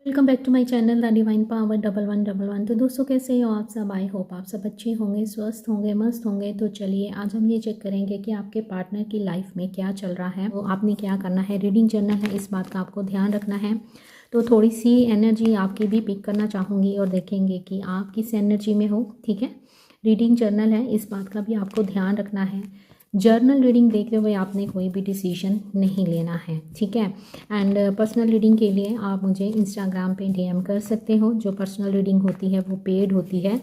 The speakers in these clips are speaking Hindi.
Welcome back to my channel the divine power 1111। तो दोस्तों, कैसे हो आप सब? आई होप आप सब अच्छे होंगे, स्वस्थ होंगे, मस्त होंगे। तो चलिए आज हम ये चेक करेंगे कि आपके पार्टनर की लाइफ में क्या चल रहा है। तो आपने क्या करना है, रीडिंग जर्नल है, इस बात का आपको ध्यान रखना है। तो थोड़ी सी एनर्जी आपकी भी पिक करना चाहूँगी और देखेंगे कि आप किस एनर्जी में हो। ठीक है, रीडिंग जर्नल है, इस बात का भी आपको ध्यान रखना है। जर्नल रीडिंग देखते हुए आपने कोई भी डिसीजन नहीं लेना है। ठीक है, एंड पर्सनल रीडिंग के लिए आप मुझे इंस्टाग्राम पे डीएम कर सकते हो। जो पर्सनल रीडिंग होती है वो पेड होती है,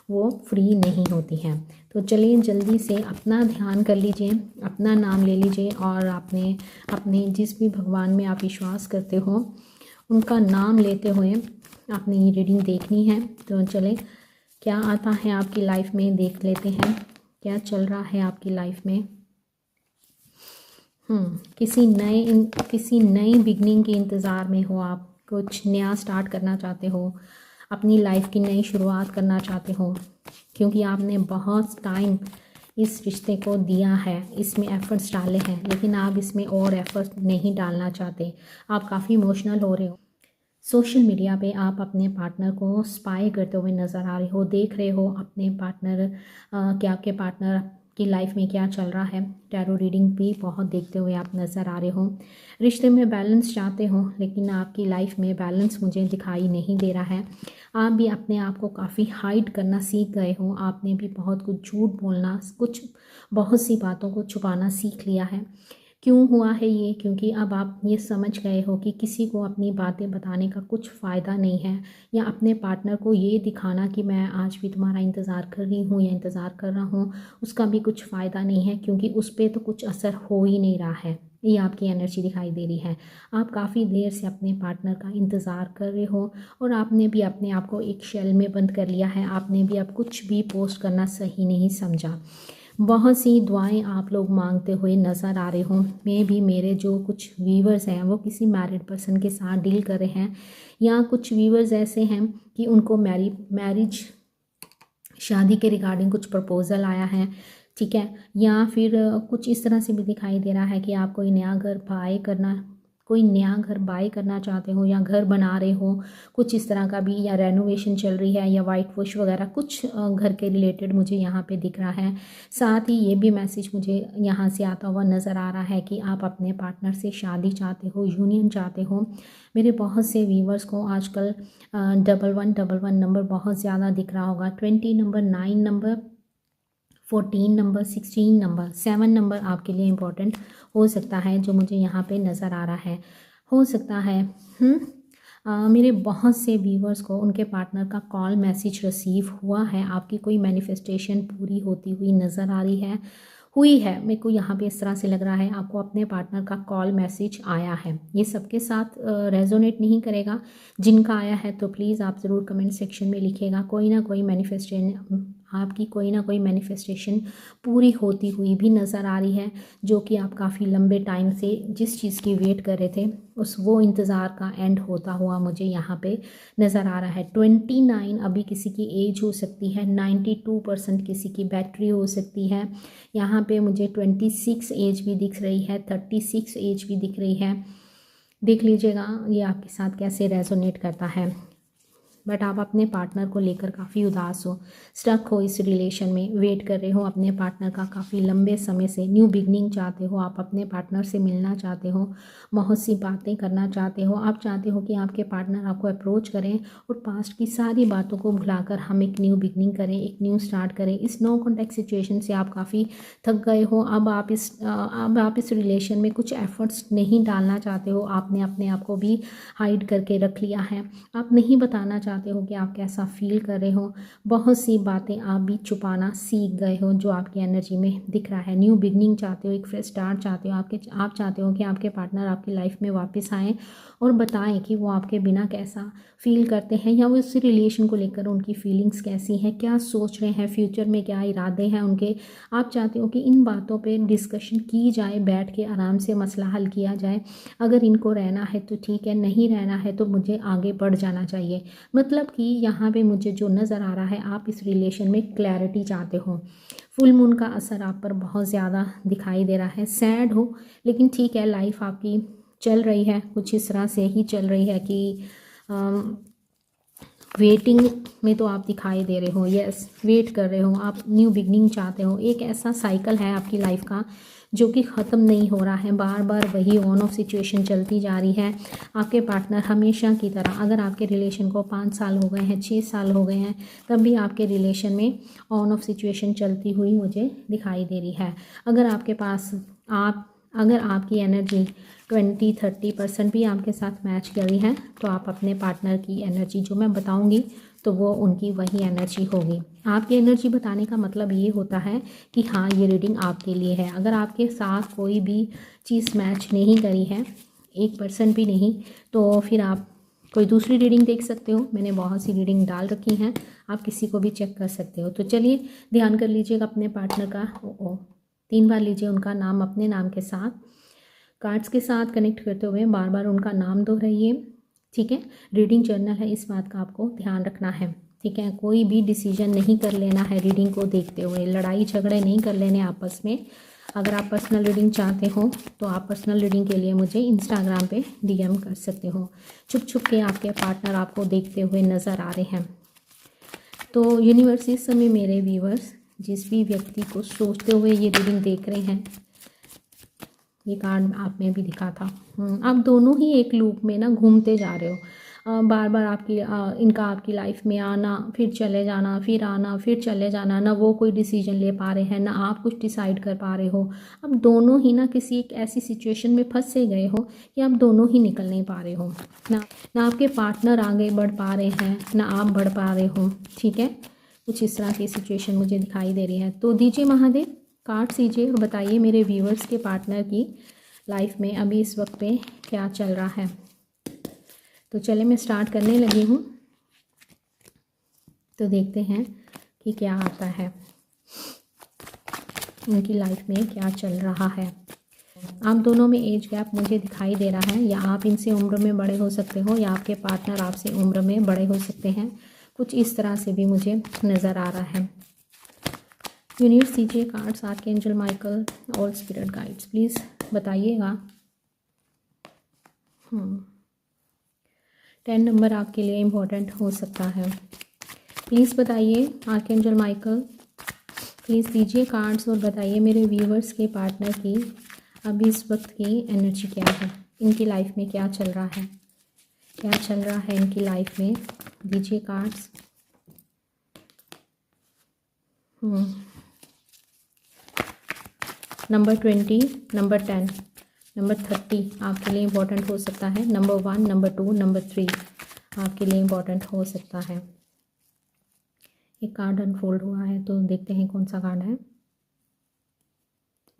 वो फ्री नहीं होती है। तो चलिए जल्दी से अपना ध्यान कर लीजिए, अपना नाम ले लीजिए और आपने अपने जिस भी भगवान में आप विश्वास करते हो उनका नाम लेते हुए आपने ये रीडिंग देखनी है। तो चले क्या आता है आपकी लाइफ में, देख लेते हैं क्या चल रहा है आपकी लाइफ में। किसी नई बिगनिंग के इंतज़ार में हो आप, कुछ नया स्टार्ट करना चाहते हो, अपनी लाइफ की नई शुरुआत करना चाहते हो, क्योंकि आपने बहुत टाइम इस रिश्ते को दिया है, इसमें एफर्ट्स डाले हैं, लेकिन आप इसमें और एफर्ट्स नहीं डालना चाहते। आप काफ़ी इमोशनल हो रहे हो। सोशल मीडिया पे आप अपने पार्टनर को स्पाई करते हुए नज़र आ रहे हो, देख रहे हो अपने पार्टनर कि आपके पार्टनर की लाइफ में क्या चल रहा है। टैरो रीडिंग भी बहुत देखते हुए आप नज़र आ रहे हो। रिश्ते में बैलेंस चाहते हो, लेकिन आपकी लाइफ में बैलेंस मुझे दिखाई नहीं दे रहा है। आप भी अपने आप को काफ़ी हाइड करना सीख गए हो। आपने भी बहुत कुछ झूठ बोलना, बहुत सी बातों को छुपाना सीख लिया है। क्यों हुआ है ये? क्योंकि अब आप ये समझ गए हो कि किसी को अपनी बातें बताने का कुछ फ़ायदा नहीं है, या अपने पार्टनर को ये दिखाना कि मैं आज भी तुम्हारा इंतज़ार कर रही हूँ या इंतज़ार कर रहा हूँ, उसका भी कुछ फ़ायदा नहीं है, क्योंकि उस पर तो कुछ असर हो ही नहीं रहा है। ये आपकी एनर्जी दिखाई दे रही है। आप काफ़ी देर से अपने पार्टनर का इंतज़ार कर रहे हो और आपने भी अपने आप को एक शेल में बंद कर लिया है। आपने भी अब कुछ भी पोस्ट करना सही नहीं समझा। बहुत सी दुआएं आप लोग मांगते हुए नज़र आ रहे हो। मैं भी, मेरे जो कुछ व्यूवर्स हैं वो किसी मैरिड पर्सन के साथ डील कर रहे हैं, या कुछ व्यूवर्स ऐसे हैं कि उनको मैरिज शादी के रिगार्डिंग कुछ प्रपोज़ल आया है। ठीक है, या फिर कुछ इस तरह से भी दिखाई दे रहा है कि आप कोई नया घर बाय करना चाहते हो, या घर बना रहे हो, कुछ इस तरह का भी, या रेनोवेशन चल रही है, या वाइट वॉश वगैरह कुछ घर के रिलेटेड मुझे यहाँ पे दिख रहा है। साथ ही ये भी मैसेज मुझे यहाँ से आता हुआ नज़र आ रहा है कि आप अपने पार्टनर से शादी चाहते हो, यूनियन चाहते हो। मेरे बहुत से व्यूवर्स को आजकल 1111 नंबर बहुत ज़्यादा दिख रहा होगा। 20 number, 9 number, 14 number, 16 number, 7 number आपके लिए इम्पोर्टेंट हो सकता है, जो मुझे यहाँ पे नज़र आ रहा है। हो सकता है मेरे बहुत से व्यूवर्स को उनके पार्टनर का कॉल मैसेज रिसीव हुआ है। आपकी कोई मैनिफेस्टेशन पूरी होती हुई नज़र आ रही है, हुई है। मेरे को यहाँ पे इस तरह से लग रहा है आपको अपने पार्टनर का कॉल मैसेज आया है। ये सबके साथ रेजोनेट नहीं करेगा। जिनका आया है तो प्लीज़ आप ज़रूर कमेंट सेक्शन में लिखिएगा। कोई ना कोई मैनिफेस्टेशन, आपकी कोई ना कोई मैनिफेस्टेशन पूरी होती हुई भी नज़र आ रही है, जो कि आप काफ़ी लंबे टाइम से जिस चीज़ की वेट कर रहे थे, वो इंतज़ार का एंड होता हुआ मुझे यहाँ पे नज़र आ रहा है। 29 अभी किसी की एज हो सकती है, 92% किसी की बैटरी हो सकती है। यहाँ पे मुझे 26 एज भी दिख रही है, 36 एज भी दिख रही है। देख लीजिएगा ये आपके साथ कैसे रेजोनेट करता है। बट आप अपने पार्टनर को लेकर काफ़ी उदास हो, स्टक हो इस रिलेशन में, वेट कर रहे हो अपने पार्टनर का काफ़ी लंबे समय से। न्यू बिगनिंग चाहते हो, आप अपने पार्टनर से मिलना चाहते हो, बहुत सी बातें करना चाहते हो। आप चाहते हो कि आपके पार्टनर आपको अप्रोच करें और पास्ट की सारी बातों को भुलाकर हम एक न्यू बिगनिंग करें, एक न्यू स्टार्ट करें। इस नो कॉन्टैक्ट सिचुएशन से आप काफ़ी थक गए हो। अब आप इस रिलेशन में कुछ एफर्ट्स नहीं डालना चाहते हो। आपने अपने आप को भी हाइड करके रख लिया है। आप नहीं बताना चाहते हो कि आप कैसा फील कर रहे हो। बहुत सी बातें आप भी छुपाना सीख गए हो, जो आपकी एनर्जी में दिख रहा है। न्यू बिगनिंग चाहते हो, एक फ्रेश स्टार्ट चाहते हो। आप चाहते हो कि आपके पार्टनर आपकी लाइफ में वापस आएँ और बताएं कि वो आपके बिना कैसा फील करते हैं, या वो इस रिलेशन को लेकर उनकी फीलिंग्स कैसी हैं, क्या सोच रहे हैं, फ्यूचर में क्या इरादे हैं उनके। आप चाहते हो कि इन बातों पे डिस्कशन की जाए, बैठ के आराम से मसला हल किया जाए। अगर इनको रहना है तो ठीक है, नहीं रहना है तो मुझे आगे बढ़ जाना चाहिए। मतलब कि यहाँ पे मुझे जो नज़र आ रहा है, आप इस रिलेशन में क्लैरिटी चाहते हो। फुल मून का असर आप पर बहुत ज़्यादा दिखाई दे रहा है। सैड हो, लेकिन ठीक है, लाइफ आपकी चल रही है, कुछ इस तरह से ही चल रही है कि वेटिंग में तो आप दिखाई दे रहे हो, यस वेट कर रहे हो, आप न्यू बिगनिंग चाहते हो। एक ऐसा साइकिल है आपकी लाइफ का जो कि ख़त्म नहीं हो रहा है, बार बार वही ऑन ऑफ सिचुएशन चलती जा रही है। आपके पार्टनर हमेशा की तरह, अगर आपके रिलेशन को 5 साल हो गए हैं, 6 साल हो गए हैं, तब भी आपके रिलेशन में ऑन ऑफ सिचुएशन चलती हुई मुझे दिखाई दे रही है। अगर आपकी एनर्जी 20-30% भी आपके साथ मैच करी है, तो आप अपने पार्टनर की एनर्जी जो मैं बताऊंगी तो वो उनकी वही एनर्जी होगी। आपकी एनर्जी बताने का मतलब ये होता है कि हाँ, ये रीडिंग आपके लिए है। अगर आपके साथ कोई भी चीज़ मैच नहीं करी है, 1% भी नहीं, तो फिर आप कोई दूसरी रीडिंग देख सकते हो। मैंने बहुत सी रीडिंग डाल रखी हैं, आप किसी को भी चेक कर सकते हो। तो चलिए ध्यान कर लीजिएगा अपने पार्टनर का। 3 बार लीजिए उनका नाम अपने नाम के साथ, कार्ड्स के साथ कनेक्ट करते हुए बार बार उनका नाम दोहराइए, ठीक है। रीडिंग जर्नल है, इस बात का आपको ध्यान रखना है, ठीक है। कोई भी डिसीजन नहीं कर लेना है रीडिंग को देखते हुए, लड़ाई झगड़े नहीं कर लेने आपस में। अगर आप पर्सनल रीडिंग चाहते हो तो आप पर्सनल रीडिंग के लिए मुझे इंस्टाग्राम पे डीएम कर सकते हो। छुप छुप के आपके पार्टनर आपको देखते हुए नज़र आ रहे हैं। तो यूनिवर्स इस समय मेरे व्यूअर्स जिस भी व्यक्ति को सोचते हुए ये रीडिंग देख रहे हैं, ये कार्ड आप में भी दिखा था, आप दोनों ही एक लूप में ना घूमते जा रहे हो। बार बार इनका आपकी लाइफ में आना, फिर चले जाना, फिर आना, फिर चले जाना, ना वो कोई डिसीजन ले पा रहे हैं, ना आप कुछ डिसाइड कर पा रहे हो। अब दोनों ही ना किसी एक ऐसी सिचुएशन में फंस से गए हो कि आप दोनों ही निकल नहीं पा रहे हो। ना आपके पार्टनर आगे बढ़ पा रहे हैं, ना आप बढ़ पा रहे हो, ठीक है। कुछ इस तरह की सिचुएशन मुझे दिखाई दे रही है। तो दीजिए महादेव, कार्ड दीजिए और बताइए मेरे व्यूअर्स के पार्टनर की लाइफ में अभी इस वक्त पे क्या चल रहा है। तो चले मैं स्टार्ट करने लगी हूँ, तो देखते हैं कि क्या आता है, इनकी लाइफ में क्या चल रहा है। आप दोनों में एज गैप मुझे दिखाई दे रहा है, या आप इनसे उम्र में बड़े हो सकते हो या आपके पार्टनर आपसे उम्र में बड़े हो सकते हैं। कुछ इस तरह से भी मुझे नज़र आ रहा है। यूनिवर्स दीजिए cards, archangel Michael, all spirit guides, please बताइएगा। 10 नंबर आपके लिए इम्पोर्टेंट हो सकता है, प्लीज़ बताइए। आर्कएंजल माइकल प्लीज़ दीजिए कार्ड्स और बताइए मेरे व्यूवर्स के पार्टनर की अभी इस वक्त की एनर्जी क्या है, इनकी लाइफ में क्या चल रहा है, क्या चल रहा है इनकी लाइफ में। दीजिए कार्ड्स। नंबर 20, नंबर 10, नंबर 30 आपके लिए इम्पोर्टेंट हो सकता है। नंबर 1, नंबर 2, नंबर 3 आपके लिए इम्पोर्टेंट हो सकता है। एक कार्ड अनफोल्ड हुआ है, तो देखते हैं कौन सा कार्ड है।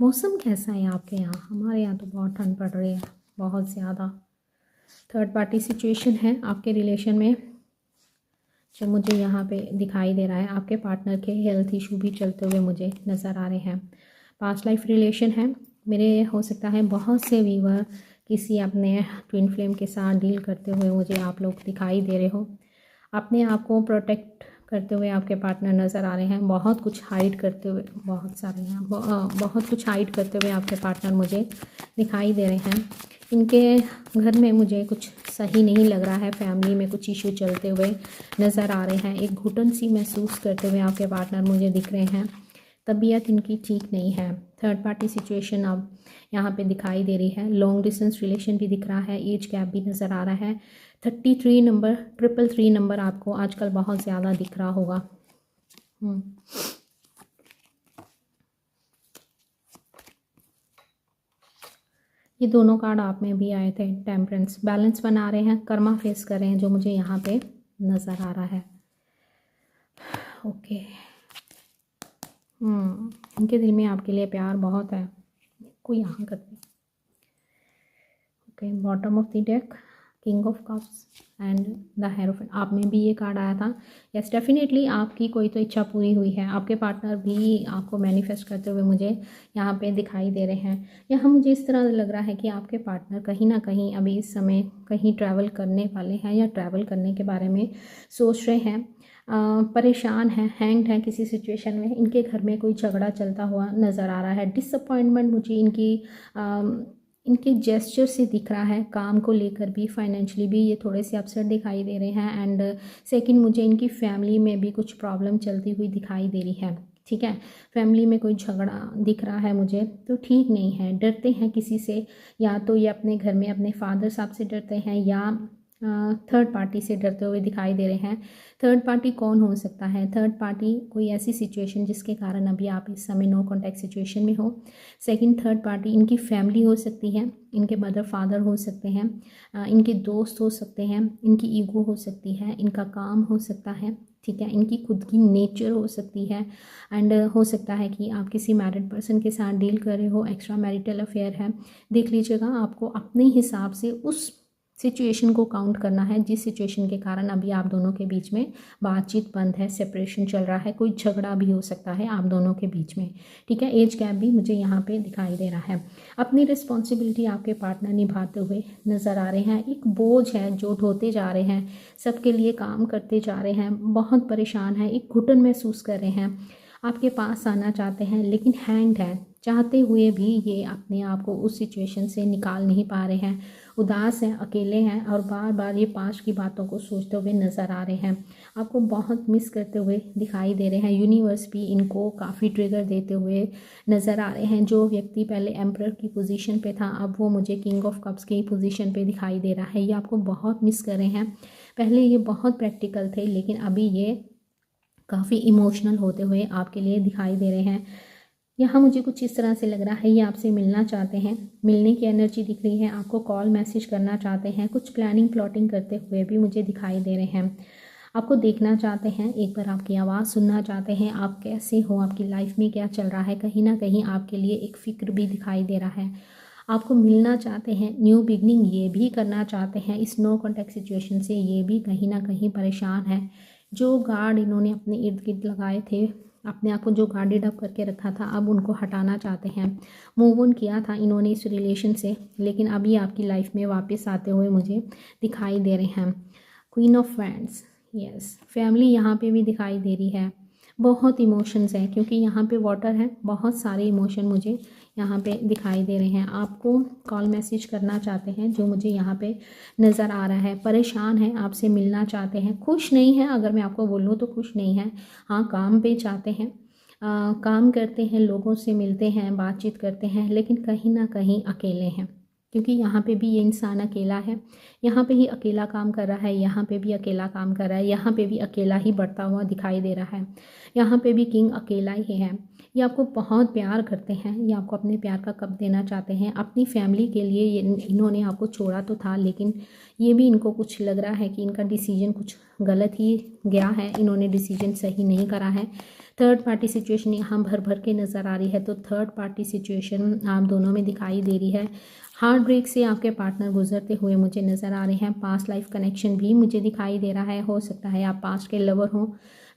मौसम कैसा है आपके यहाँ? हमारे यहाँ तो बहुत ठंड पड़ रही है, बहुत ज़्यादा। थर्ड पार्टी सिचुएशन है आपके रिलेशन में जो मुझे यहाँ पे दिखाई दे रहा है। आपके पार्टनर के हेल्थ इशू भी चलते हुए मुझे नज़र आ रहे हैं। पास्ट लाइफ रिलेशन है मेरे, हो सकता है बहुत से व्यूअर किसी अपने ट्विन फ्लेम के साथ डील करते हुए मुझे आप लोग दिखाई दे रहे हो। अपने आप को प्रोटेक्ट करते हुए आपके पार्टनर नज़र आ रहे हैं। बहुत कुछ हाइड करते हुए, बहुत कुछ हाइड करते हुए आपके पार्टनर मुझे दिखाई दे रहे हैं। इनके घर में मुझे कुछ सही नहीं लग रहा है, फैमिली में कुछ इशू चलते हुए नज़र आ रहे हैं। एक घुटन सी महसूस करते हुए आपके पार्टनर मुझे दिख रहे हैं। तबीयत इनकी ठीक नहीं है। थर्ड पार्टी सिचुएशन अब यहाँ पे दिखाई दे रही है। लॉन्ग डिस्टेंस रिलेशन भी दिख रहा है, एज गैप भी नज़र आ रहा है। 33 नंबर, 333 नंबर आपको आजकल बहुत ज़्यादा दिख रहा होगा। ये दोनों कार्ड आप में भी आए थे। टेम्परेंस, बैलेंस बना रहे हैं, कर्मा फेस कर रहे हैं, जो मुझे यहाँ पे नज़र आ रहा है। ओके, उनके दिल में आपके लिए प्यार बहुत है। कोई यहाँ करते। Okay, bottom of the deck, king of cups and the hierophant. आप में भी ये कार्ड आया था। यस, डेफिनेटली आपकी कोई तो इच्छा पूरी हुई है। आपके पार्टनर भी आपको मैनिफेस्ट करते हुए मुझे यहाँ पे दिखाई दे रहे हैं। यहाँ मुझे इस तरह लग रहा है कि आपके पार्टनर कहीं ना कहीं अभी इस समय कहीं ट्रैवल करने वाले हैं या ट्रैवल करने के बारे में सोच रहे हैं। परेशान हैं, हैंग्ड हैं किसी सिचुएशन में। इनके घर में कोई झगड़ा चलता हुआ नज़र आ रहा है। डिसअपॉइंटमेंट मुझे इनकी इनके जेस्चर से दिख रहा है, काम को लेकर भी, फाइनेंशियली भी ये थोड़े से अपसेट दिखाई दे रहे हैं। एंड सेकंड, मुझे इनकी फैमिली में भी कुछ प्रॉब्लम चलती हुई दिखाई दे रही है। ठीक है, फैमिली में कोई झगड़ा दिख रहा है मुझे, तो ठीक नहीं है। डरते हैं किसी से, या तो ये अपने घर में अपने फादर साहब से डरते हैं या थर्ड पार्टी से डरते हुए दिखाई दे रहे हैं। थर्ड पार्टी कौन हो सकता है? थर्ड पार्टी कोई ऐसी सिचुएशन जिसके कारण अभी आप इस समय नो कॉन्टैक्ट सिचुएशन में हो। सेकंड, थर्ड पार्टी इनकी फैमिली हो सकती है, इनके मदर फादर हो सकते हैं, इनके दोस्त हो सकते हैं, इनकी ईगो हो सकती है, इनका काम हो सकता है। ठीक है, इनकी खुद की नेचर हो सकती है। एंड हो सकता है कि आप किसी मैरिड पर्सन के साथ डील कर रहे हो, एक्स्ट्रा मैरिटल अफेयर है। देख लीजिएगा, आपको अपने हिसाब से उस सिचुएशन को काउंट करना है जिस सिचुएशन के कारण अभी आप दोनों के बीच में बातचीत बंद है, सेपरेशन चल रहा है, कोई झगड़ा भी हो सकता है आप दोनों के बीच में। ठीक है, एज गैप भी मुझे यहाँ पे दिखाई दे रहा है। अपनी रिस्पॉन्सिबिलिटी आपके पार्टनर निभाते हुए नज़र आ रहे हैं। एक बोझ है जो ढोते जा रहे हैं, सबके लिए काम करते जा रहे हैं, बहुत परेशान है, एक घुटन महसूस कर रहे हैं, आपके पास आना चाहते हैं लेकिन हैंग्ड है, चाहते हुए भी ये अपने आप को उस सिचुएशन से निकाल नहीं पा रहे हैं। उदास हैं, अकेले हैं और बार बार ये पास्ट की बातों को सोचते हुए नज़र आ रहे हैं। आपको बहुत मिस करते हुए दिखाई दे रहे हैं। यूनिवर्स भी इनको काफ़ी ट्रिगर देते हुए नज़र आ रहे हैं। जो व्यक्ति पहले एम्परर की पोजीशन पे था, अब वो मुझे किंग ऑफ कप्स की पोजीशन पे दिखाई दे रहा है। ये आपको बहुत मिस कर रहे हैं। पहले ये बहुत प्रैक्टिकल थे लेकिन अभी ये काफ़ी इमोशनल होते हुए आपके लिए दिखाई दे रहे हैं। यहाँ मुझे कुछ इस तरह से लग रहा है ये आपसे मिलना चाहते हैं, मिलने की एनर्जी दिख रही है, आपको कॉल मैसेज करना चाहते हैं, कुछ प्लानिंग प्लॉटिंग करते हुए भी मुझे दिखाई दे रहे हैं। आपको देखना चाहते हैं, एक बार आपकी आवाज़ सुनना चाहते हैं, आप कैसे हो, आपकी लाइफ में क्या चल रहा है। कहीं ना कहीं आपके लिए एक फ़िक्र भी दिखाई दे रहा है। आपको मिलना चाहते हैं, न्यू बिगनिंग ये भी करना चाहते हैं। इस नो कॉन्टैक्ट सिचुएशन से ये भी कहीं ना कहीं परेशान है। जो गार्ड इन्होंने अपने इर्द गिर्द लगाए थे, अपने आप को जो गार्डेड अप करके रखा था, अब उनको हटाना चाहते हैं। मूव ऑन किया था इन्होंने इस रिलेशन से, लेकिन अभी आपकी लाइफ में वापस आते हुए मुझे दिखाई दे रहे हैं। Queen of wands, yes, family यहाँ पे भी दिखाई दे रही है। बहुत इमोशंस हैं क्योंकि यहाँ पे वाटर है, बहुत सारे इमोशन मुझे यहाँ पे दिखाई दे रहे हैं। आपको कॉल मैसेज करना चाहते हैं जो मुझे यहाँ पे नज़र आ रहा है। परेशान है, आपसे मिलना चाहते हैं, खुश नहीं है, अगर मैं आपको बोलूँ तो खुश नहीं है। हाँ, काम पे चाहते हैं, काम करते हैं, लोगों से मिलते हैं, बातचीत करते हैं, लेकिन कहीं ना कहीं अकेले हैं क्योंकि यहाँ पे भी ये इंसान अकेला है। यहाँ पे ही अकेला काम कर रहा है, यहाँ पे भी अकेला काम कर रहा है, यहाँ पे भी अकेला ही बढ़ता हुआ दिखाई दे रहा है। यहाँ पे भी किंग अकेला ही है। ये आपको बहुत प्यार करते हैं, ये आपको अपने प्यार का कप देना चाहते हैं। अपनी फैमिली के लिए ये इन्होंने आपको छोड़ा तो था, लेकिन ये भी इनको कुछ लग रहा है कि इनका डिसीजन कुछ गलत ही गया है, इन्होंने डिसीजन सही नहीं करा है। थर्ड पार्टी सिचुएशन यहाँ भर भर के नज़र आ रही है, तो थर्ड पार्टी सिचुएशन आप दोनों में दिखाई दे रही है। हार्ट ब्रेक से आपके पार्टनर गुजरते हुए मुझे नज़र आ रहे हैं। पास्ट लाइफ कनेक्शन भी मुझे दिखाई दे रहा है। हो सकता है आप पास्ट के लवर हों।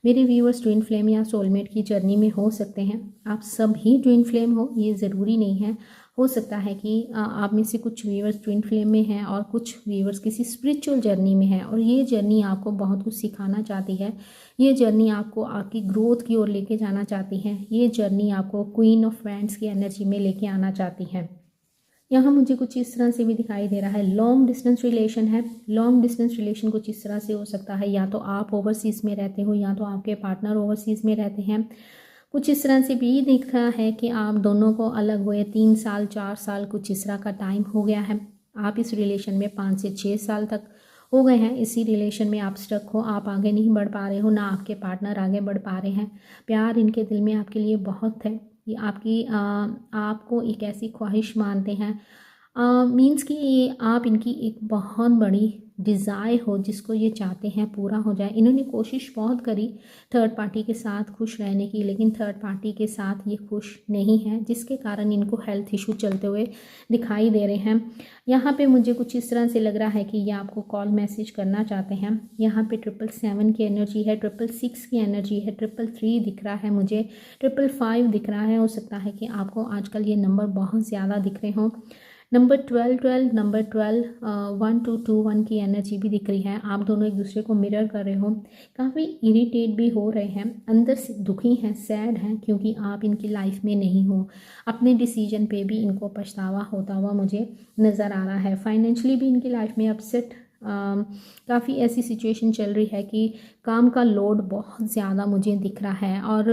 मेरे व्यूअर्स ट्विन फ्लेम या सोलमेट की जर्नी में हो सकते हैं। आप सब ही ट्विन फ्लेम हो, ये ज़रूरी नहीं है। हो सकता है कि आप में से कुछ व्यूअर्स ट्विन फ्लेम में हैं और कुछ व्यूअर्स किसी स्पिरिचुअल जर्नी में हैं, और ये जर्नी आपको बहुत कुछ सिखाना चाहती है। ये जर्नी आपको आपकी ग्रोथ की ओर लेके जाना चाहती है। ये जर्नी आपको क्वीन ऑफ वैंड्स की एनर्जी में लेके आना चाहती है। यहाँ मुझे कुछ इस तरह से भी दिखाई दे रहा है। लॉन्ग डिस्टेंस रिलेशन है। लॉन्ग डिस्टेंस रिलेशन कुछ इस तरह से हो सकता है, या तो आप ओवरसीज़ में रहते हो या तो आपके पार्टनर ओवरसीज़ में रहते हैं। कुछ इस तरह से भी दिख रहा है कि आप दोनों को अलग हुए 3 साल 4 साल कुछ इस तरह का टाइम हो गया है। आप इस रिलेशन में 5 से 6 साल तक हो गए हैं। इसी रिलेशन में आप स्टक हो, आप आगे नहीं बढ़ पा रहे हो, ना आपके पार्टनर आगे बढ़ पा रहे हैं। प्यार इनके दिल में आपके लिए बहुत है। ये आपको एक ऐसी ख्वाहिश मानते हैं, मीन्स कि ये आप इनकी एक बहुत बड़ी डिज़ायर हो जिसको ये चाहते हैं पूरा हो जाए। इन्होंने कोशिश बहुत करी थर्ड पार्टी के साथ खुश रहने की, लेकिन थर्ड पार्टी के साथ ये खुश नहीं है, जिसके कारण इनको हेल्थ इशू चलते हुए दिखाई दे रहे हैं। यहाँ पे मुझे कुछ इस तरह से लग रहा है कि ये आपको कॉल मैसेज करना चाहते हैं। यहाँ पे 777 की एनर्जी है, 666 की एनर्जी है, 333 दिख रहा है, मुझे 555 दिख रहा है। हो सकता है कि आपको आजकल ये नंबर बहुत ज़्यादा दिख रहे हों। नंबर 12 की एनर्जी भी दिख रही है। आप दोनों एक दूसरे को मिरर कर रहे हो, काफ़ी इरिटेट भी हो रहे हैं, अंदर से दुखी हैं, सैड हैं, क्योंकि आप इनकी लाइफ में नहीं हो। अपने डिसीजन पे भी इनको पछतावा होता हुआ मुझे नज़र आ रहा है। फाइनेंशियली भी इनकी लाइफ में अपसेट, काफ़ी ऐसी सिचुएशन चल रही है कि काम का लोड बहुत ज़्यादा मुझे दिख रहा है, और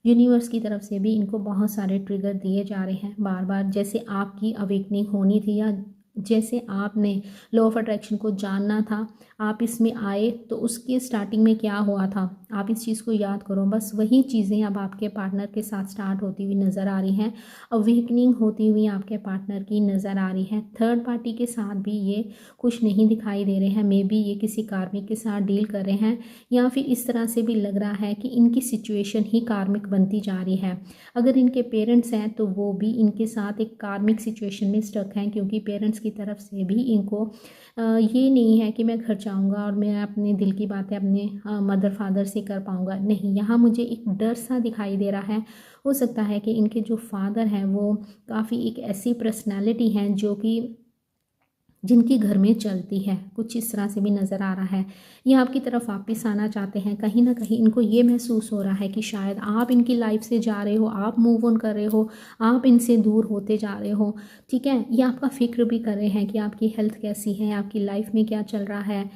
यूनिवर्स की तरफ से भी इनको बहुत सारे ट्रिगर दिए जा रहे हैं बार बार। जैसे आपकी अवेकनिंग होनी थी, या जैसे आपने लॉ ऑफ अट्रैक्शन को जानना था, आप इसमें आए, तो उसके स्टार्टिंग में क्या हुआ था, आप इस चीज़ को याद करो। बस वही चीज़ें अब आपके पार्टनर के साथ स्टार्ट होती हुई नज़र आ रही हैं, अवेकनिंग होती हुई आपके पार्टनर की नज़र आ रही है। थर्ड पार्टी के साथ भी ये खुश नहीं दिखाई दे रहे हैं। मे बी ये किसी कार्मिक के साथ डील कर रहे हैं, या फिर इस तरह से भी लग रहा है कि इनकी सिचुएशन ही कार्मिक बनती जा रही है। अगर इनके पेरेंट्स हैं तो वो भी इनके साथ एक कार्मिक सिचुएशन में स्टक हैं, क्योंकि पेरेंट्स की तरफ से भी इनको ये नहीं है कि मैं घर जाऊंगा और मैं अपने दिल की बातें अपने मदर फादर से कर पाऊंगा। नहीं, यहाँ मुझे एक डर सा दिखाई दे रहा है। हो सकता है कि इनके जो फादर हैं वो काफ़ी एक ऐसी पर्सनैलिटी हैं जो कि जिनकी घर में चलती है, कुछ इस तरह से भी नज़र आ रहा है। ये आपकी तरफ वापस आना चाहते हैं। कहीं ना कहीं इनको ये महसूस हो रहा है कि शायद आप इनकी लाइफ से जा रहे हो, आप मूव ऑन कर रहे हो, आप इनसे दूर होते जा रहे हो। ठीक है, ये आपका फ़िक्र भी कर रहे हैं कि आपकी हेल्थ कैसी है, आपकी लाइफ में क्या चल रहा है।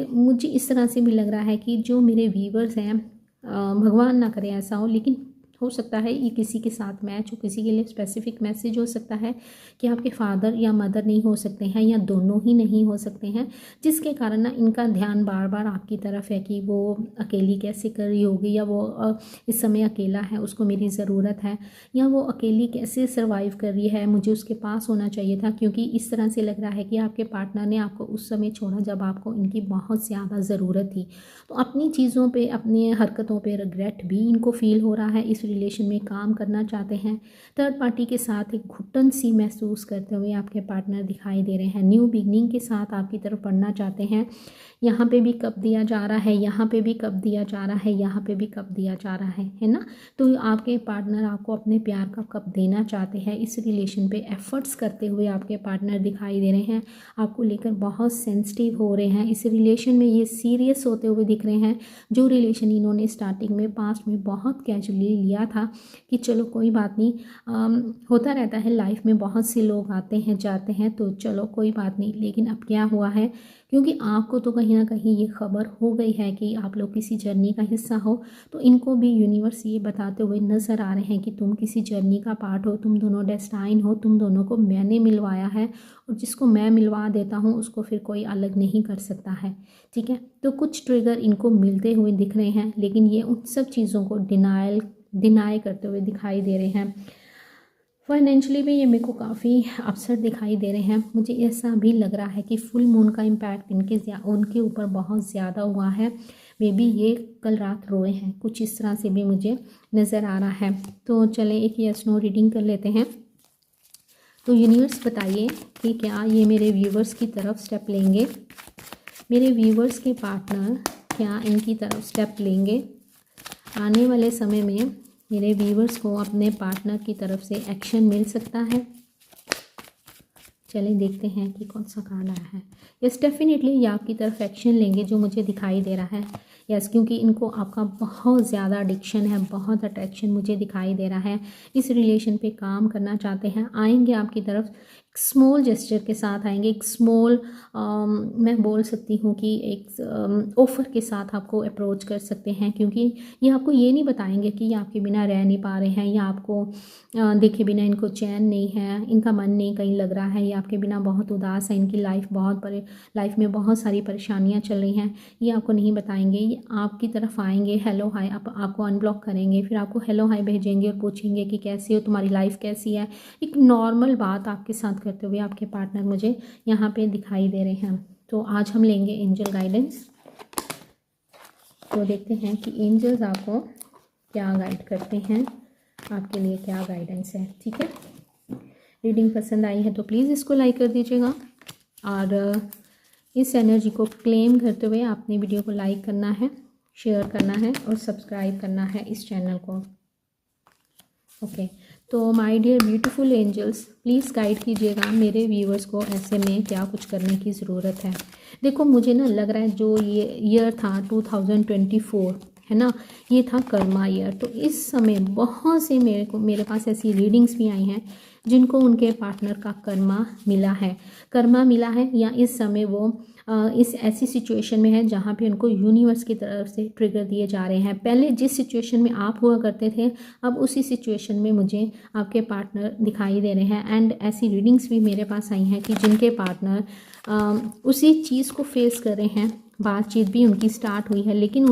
मुझे इस तरह से भी लग रहा है कि जो मेरे व्यूवर्स हैं, भगवान ना करे ऐसा हो, लेकिन हो सकता है ये किसी के साथ मैच हो, किसी के लिए स्पेसिफिक मैसेज हो सकता है कि आपके फादर या मदर नहीं हो सकते हैं, या दोनों ही नहीं हो सकते हैं, जिसके कारण ना इनका ध्यान बार बार आपकी तरफ है कि वो अकेली कैसे कर रही होगी, या वो इस समय अकेला है, उसको मेरी ज़रूरत है, या वो अकेली कैसे सर्वाइव कर रही है, मुझे उसके पास होना चाहिए था। क्योंकि इस तरह से लग रहा है कि आपके पार्टनर ने आपको उस समय छोड़ा जब आपको इनकी बहुत ज़्यादा ज़रूरत थी। तो अपनी चीज़ों पे, अपनी हरकतों पे रिग्रेट भी इनको फील हो रहा है। इस रिलेशन में काम करना चाहते हैं। थर्ड पार्टी के साथ एक घुटन सी महसूस करते हुए आपके पार्टनर दिखाई दे रहे हैं। न्यू बिगनिंग के साथ आपकी तरफ बढ़ना चाहते हैं। यहाँ पे भी कब दिया जा रहा है, यहाँ पे भी कब दिया जा रहा है, यहाँ पे भी कब दिया जा रहा है ना। तो आपके पार्टनर आपको अपने प्यार का कब देना चाहते हैं। इस रिलेशन पे एफर्ट्स करते हुए आपके पार्टनर दिखाई दे रहे हैं। आपको लेकर बहुत सेंसिटिव हो रहे हैं। इस रिलेशन में ये सीरियस होते हुए दिख रहे हैं। जो रिलेशन इन्होंने स्टार्टिंग में पास्ट में बहुत कैजुअली लिया था कि चलो कोई बात नहीं, होता रहता है लाइफ में, बहुत से लोग आते हैं जाते हैं, तो चलो कोई बात नहीं। लेकिन अब क्या हुआ है, क्योंकि आपको तो कहीं ना कहीं ये खबर हो गई है कि आप लोग किसी जर्नी का हिस्सा हो, तो इनको भी यूनिवर्स ये बताते हुए नज़र आ रहे हैं कि तुम किसी जर्नी का पार्ट हो, तुम दोनों डेस्टाइन हो, तुम दोनों को मैंने मिलवाया है, और जिसको मैं मिलवा देता हूँ उसको फिर कोई अलग नहीं कर सकता है। ठीक है, तो कुछ ट्रिगर इनको मिलते हुए दिख रहे हैं, लेकिन ये उन सब चीज़ों को डिनाई करते हुए दिखाई दे रहे हैं। फाइनेंशियली भी ये मेरे को काफ़ी अपसेट दिखाई दे रहे हैं। मुझे ऐसा भी लग रहा है कि फुल मून का इम्पैक्ट उनके ऊपर बहुत ज़्यादा हुआ है। मे बी ये कल रात रोए हैं, कुछ इस तरह से भी मुझे नज़र आ रहा है। तो चलें एक यस नो रीडिंग कर लेते हैं। तो यूनिवर्स बताइए कि क्या ये मेरे व्यूवर्स की तरफ स्टेप लेंगे, मेरे व्यूवर्स के पार्टनर क्या इनकी तरफ स्टेप लेंगे। आने वाले समय में मेरे व्यूवर्स को अपने पार्टनर की तरफ से एक्शन मिल सकता है। चलिए देखते हैं कि कौन सा कार्ड आया है। यस, डेफिनेटली ये आपकी तरफ एक्शन लेंगे, जो मुझे दिखाई दे रहा है। यस, क्योंकि इनको आपका बहुत ज़्यादा एडिक्शन है, बहुत अट्रैक्शन मुझे दिखाई दे रहा है। इस रिलेशन पे काम करना चाहते हैं, आएंगे आपकी तरफ, स्मॉल जेस्चर के साथ आएंगे, एक स्मॉल मैं बोल सकती हूँ कि एक ऑफ़र के साथ आपको अप्रोच कर सकते हैं। क्योंकि ये आपको ये नहीं बताएंगे कि ये आपके बिना रह नहीं पा रहे हैं, या आपको देखे बिना इनको चैन नहीं है, इनका मन नहीं कहीं लग रहा है, ये आपके बिना बहुत उदास है, इनकी लाइफ में बहुत सारी परेशानियाँ चल रही हैं। ये आपको नहीं बताएंगे। ये आपकी तरफ आएंगे, हेलो हाय, आपको अनब्लॉक करेंगे, फिर आपको हेलो हाय भेजेंगे और पूछेंगे कि कैसी हो, तुम्हारी लाइफ कैसी है। एक नॉर्मल बात आपके साथ करते हुए आपके पार्टनर मुझे यहाँ पे दिखाई दे रहे हैं। तो आज हम लेंगे एंजल गाइडेंस। तो देखते हैं कि एंजल्स आपको क्या गाइड करते हैं, आपके लिए क्या गाइडेंस है। ठीक है, रीडिंग पसंद आई है तो प्लीज़ इसको लाइक कर दीजिएगा, और इस एनर्जी को क्लेम करते हुए आपने वीडियो को लाइक करना है, शेयर करना है और सब्सक्राइब करना है इस चैनल को। ओके, तो my dear beautiful angels, please guide कीजिएगा मेरे व्यूअर्स को ऐसे में क्या कुछ करने की ज़रूरत है। देखो मुझे ना लग रहा है जो ये ईयर था 2024 है ना, ये था कर्मा ईयर। तो इस समय बहुत से मेरे पास ऐसी रीडिंग्स भी आई हैं जिनको उनके पार्टनर का कर्मा मिला है या इस समय वो इस ऐसी सिचुएशन में है जहाँ पे उनको यूनिवर्स की तरफ से ट्रिगर दिए जा रहे हैं। पहले जिस सिचुएशन में आप हुआ करते थे, अब उसी सिचुएशन में मुझे आपके पार्टनर दिखाई दे रहे हैं। एंड ऐसी रीडिंग्स भी मेरे पास आई हैं कि जिनके पार्टनर उसी चीज़ को फेस कर रहे हैं, बातचीत भी उनकी स्टार्ट हुई है लेकिन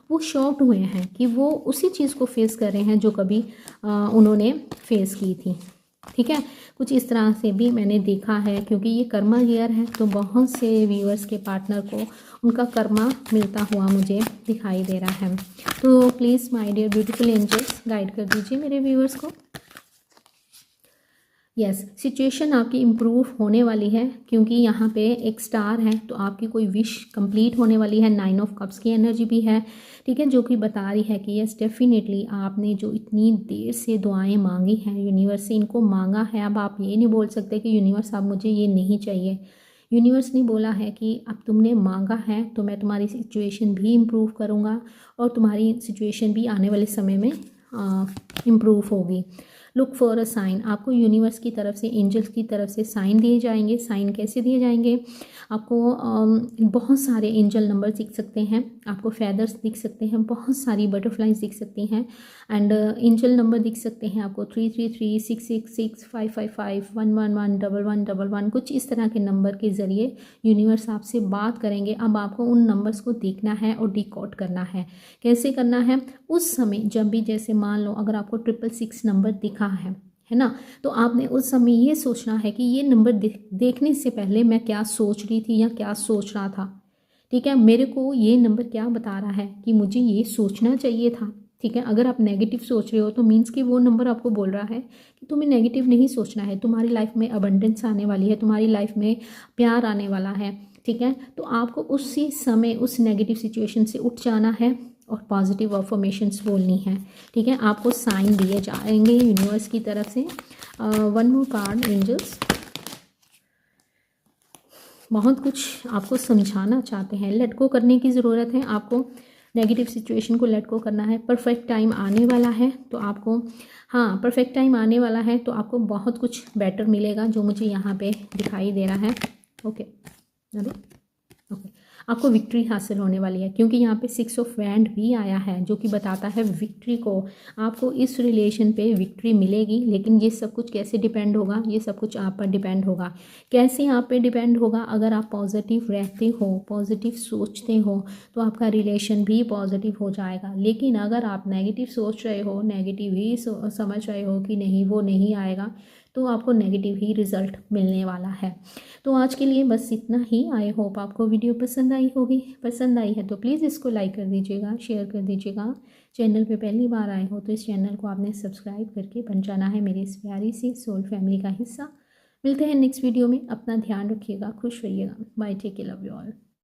वो शॉक्ड हुए हैं कि वो उसी चीज़ को फेस कर रहे हैं जो कभी उन्होंने फेस की थी। ठीक है, कुछ इस तरह से भी मैंने देखा है क्योंकि ये कर्मा ईयर है। तो बहुत से व्यूअर्स के पार्टनर को उनका कर्मा मिलता हुआ मुझे दिखाई दे रहा है। तो please my dear beautiful angels guide कर दीजिए मेरे व्यूअर्स को। यस, सिचुएशन आपकी इम्प्रूव होने वाली है क्योंकि यहाँ पे एक स्टार है तो आपकी कोई विश कंप्लीट होने वाली है। 9 ऑफ कप्स की एनर्जी भी है, ठीक है, जो कि बता रही है कि यस डेफिनेटली आपने जो इतनी देर से दुआएं मांगी हैं यूनिवर्स से, इनको मांगा है। अब आप ये नहीं बोल सकते कि यूनिवर्स अब मुझे ये नहीं चाहिए। यूनिवर्स ने बोला है कि अब तुमने मांगा है तो मैं तुम्हारी सिचुएशन भी इम्प्रूव करूँगा और तुम्हारी सिचुएशन भी आने वाले समय में इम्प्रूव होगी। लुक फॉर अ साइन, आपको यूनिवर्स की तरफ से, एंजल्स की तरफ से साइन दिए जाएंगे। साइन कैसे दिए जाएंगे? आपको बहुत सारे एंजल नंबर दिख सकते हैं, आपको फेदर्स दिख सकते हैं, बहुत सारी बटरफ्लाइज दिख सकती हैं एंड एंजल नंबर दिख सकते हैं आपको 333, 666, 555, 111, 1111। कुछ इस तरह के नंबर के ज़रिए यूनिवर्स आपसे बात करेंगे। अब आपको उन नंबर्स को देखना है और डिकोड करना है। कैसे करना है? उस समय जब भी, जैसे मान लो अगर आपको 666 नंबर दिखा है ना, तो आपने उस समय ये सोचना है कि ये नंबर देखने से पहले मैं क्या सोच रही थी या क्या सोच रहा था। ठीक है, मेरे को ये नंबर क्या बता रहा है कि मुझे ये सोचना चाहिए था। ठीक है, अगर आप नेगेटिव सोच रहे हो तो मीन्स कि वो नंबर आपको बोल रहा है कि तुम्हें नेगेटिव नहीं सोचना है, तुम्हारी लाइफ में अबंडेंस आने वाली है, तुम्हारी लाइफ में प्यार आने वाला है। ठीक है, तो आपको उसी समय उस नेगेटिव सिचुएशन से उठ जाना है और पॉजिटिव अफर्मेशंस बोलनी है। ठीक है, आपको साइन दिए जाएंगे यूनिवर्स की तरफ से। वन मोर कार्ड एंजल्स, बहुत कुछ आपको समझाना चाहते हैं। लेट गो करने की ज़रूरत है, आपको नेगेटिव सिचुएशन को लेट गो करना है। परफेक्ट टाइम आने वाला है तो आपको, हाँ परफेक्ट टाइम आने वाला है तो आपको बहुत कुछ बेटर मिलेगा जो मुझे यहाँ पे दिखाई दे रहा है। ओके ओके, आपको विक्ट्री हासिल होने वाली है क्योंकि यहाँ पे 6 ऑफ वैंड भी आया है जो कि बताता है विक्ट्री को। आपको इस रिलेशन पे विक्ट्री मिलेगी, लेकिन ये सब कुछ कैसे डिपेंड होगा? ये सब कुछ आप पर डिपेंड होगा। कैसे आप पे डिपेंड होगा? अगर आप पॉजिटिव रहते हो, पॉजिटिव सोचते हो तो आपका रिलेशन भी पॉजिटिव हो जाएगा। लेकिन अगर आप नेगेटिव सोच रहे हो, नेगेटिव ही समझ रहे हो कि नहीं वो नहीं आएगा, तो आपको नेगेटिव ही रिज़ल्ट मिलने वाला है। तो आज के लिए बस इतना ही। आई होप आपको वीडियो पसंद आई होगी। पसंद आई है तो प्लीज़ इसको लाइक कर दीजिएगा, शेयर कर दीजिएगा। चैनल पे पहली बार आए हो तो इस चैनल को आपने सब्सक्राइब करके बन जाना है मेरी इस प्यारी सी सोल फैमिली का हिस्सा। मिलते हैं नेक्स्ट वीडियो में। अपना ध्यान रखिएगा, खुश रहिएगा। Bye, take care, love you all.